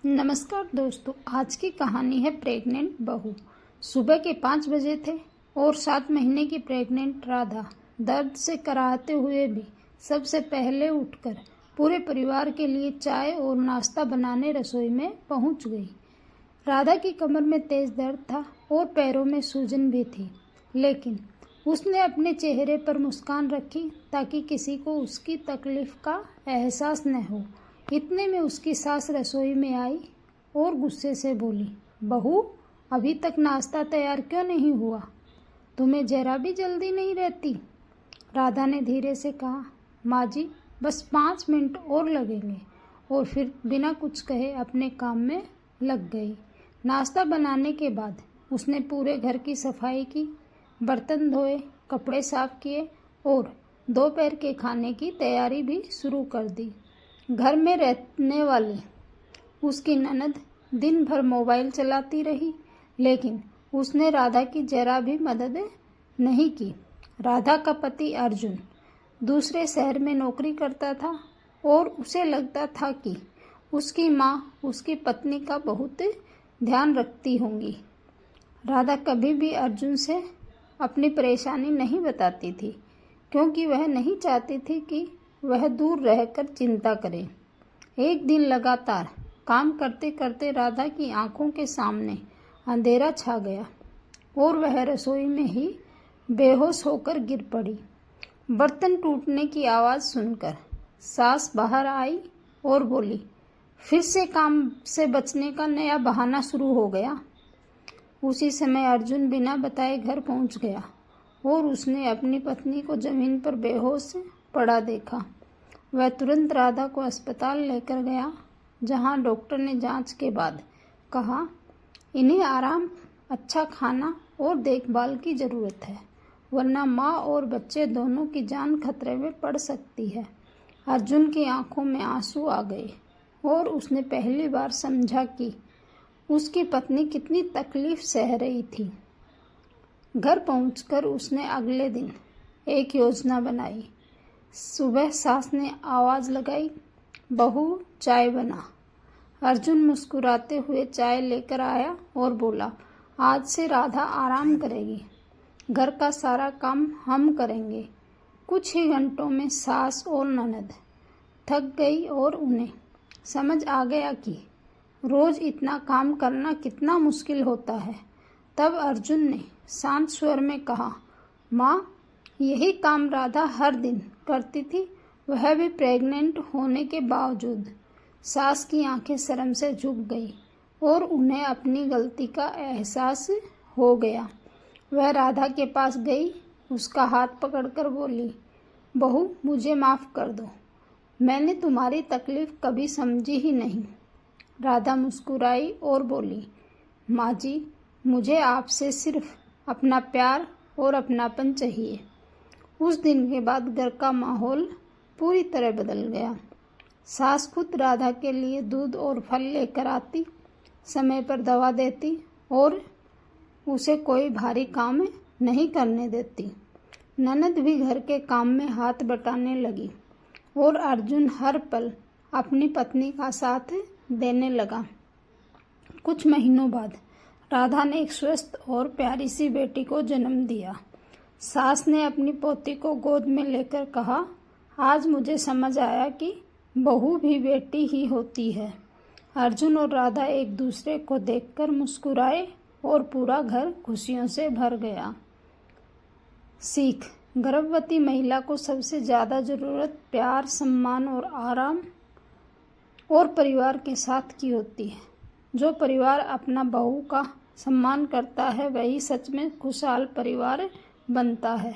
नमस्कार दोस्तों, आज की कहानी है प्रेग्नेंट बहू। सुबह के 5 बजे थे और 7 महीने की प्रेग्नेंट राधा दर्द से कराहते हुए भी सबसे पहले उठकर पूरे परिवार के लिए चाय और नाश्ता बनाने रसोई में पहुंच गई। राधा की कमर में तेज दर्द था और पैरों में सूजन भी थी, लेकिन उसने अपने चेहरे पर मुस्कान रखी ताकि किसी को उसकी तकलीफ का एहसास न हो। इतने में उसकी सास रसोई में आई और गुस्से से बोली, बहू, अभी तक नाश्ता तैयार क्यों नहीं हुआ? तुम्हें जरा भी जल्दी नहीं रहती? राधा ने धीरे से कहा, माँ जी, बस 5 मिनट और लगेंगे, और फिर बिना कुछ कहे अपने काम में लग गई। नाश्ता बनाने के बाद उसने पूरे घर की सफाई की, बर्तन धोए, कपड़े साफ किए और दोपहर के खाने की तैयारी भी शुरू कर दी। घर में रहने वाली उसकी ननद दिन भर मोबाइल चलाती रही, लेकिन उसने राधा की जरा भी मदद नहीं की। राधा का पति अर्जुन दूसरे शहर में नौकरी करता था और उसे लगता था कि उसकी माँ उसकी पत्नी का बहुत ध्यान रखती होंगी। राधा कभी भी अर्जुन से अपनी परेशानी नहीं बताती थी, क्योंकि वह नहीं चाहती थी कि वह दूर रहकर चिंता करे। एक दिन लगातार काम करते करते राधा की आंखों के सामने अंधेरा छा गया और वह रसोई में ही बेहोश होकर गिर पड़ी। बर्तन टूटने की आवाज़ सुनकर सास बाहर आई और बोली, फिर से काम से बचने का नया बहाना शुरू हो गया। उसी समय अर्जुन बिना बताए घर पहुंच गया और उसने अपनी पत्नी को जमीन पर बेहोश पड़ा देखा। वह तुरंत राधा को अस्पताल लेकर गया, जहां डॉक्टर ने जांच के बाद कहा, इन्हें आराम, अच्छा खाना और देखभाल की ज़रूरत है, वरना माँ और बच्चे दोनों की जान खतरे में पड़ सकती है। अर्जुन की आंखों में आंसू आ गए और उसने पहली बार समझा कि उसकी पत्नी कितनी तकलीफ सह रही थी। घर पहुंचकर उसने अगले दिन एक योजना बनाई। सुबह सास ने आवाज़ लगाई, बहू, चाय बना। अर्जुन मुस्कुराते हुए चाय लेकर आया और बोला, आज से राधा आराम करेगी, घर का सारा काम हम करेंगे। कुछ ही घंटों में सास और ननद थक गई और उन्हें समझ आ गया कि रोज़ इतना काम करना कितना मुश्किल होता है। तब अर्जुन ने शांत स्वर में कहा, माँ, यही काम राधा हर दिन करती थी, वह भी प्रेग्नेंट होने के बावजूद। सास की आंखें शर्म से झुक गई और उन्हें अपनी गलती का एहसास हो गया। वह राधा के पास गई, उसका हाथ पकड़कर बोली, बहू, मुझे माफ़ कर दो, मैंने तुम्हारी तकलीफ़ कभी समझी ही नहीं। राधा मुस्कुराई और बोली, माँ जी, मुझे आपसे सिर्फ अपना प्यार और अपनापन चाहिए। उस दिन के बाद घर का माहौल पूरी तरह बदल गया। सास खुद राधा के लिए दूध और फल लेकर आती, समय पर दवा देती और उसे कोई भारी काम नहीं करने देती। ननद भी घर के काम में हाथ बटाने लगी और अर्जुन हर पल अपनी पत्नी का साथ देने लगा। कुछ महीनों बाद राधा ने एक स्वस्थ और प्यारी सी बेटी को जन्म दिया। सास ने अपनी पोती को गोद में लेकर कहा, आज मुझे समझ आया कि बहू भी बेटी ही होती है। अर्जुन और राधा एक दूसरे को देखकर मुस्कुराए और पूरा घर खुशियों से भर गया। सीख, गर्भवती महिला को सबसे ज़्यादा ज़रूरत प्यार, सम्मान और आराम और परिवार के साथ की होती है। जो परिवार अपना बहू का सम्मान करता है, वही सच में खुशहाल परिवार बनता है।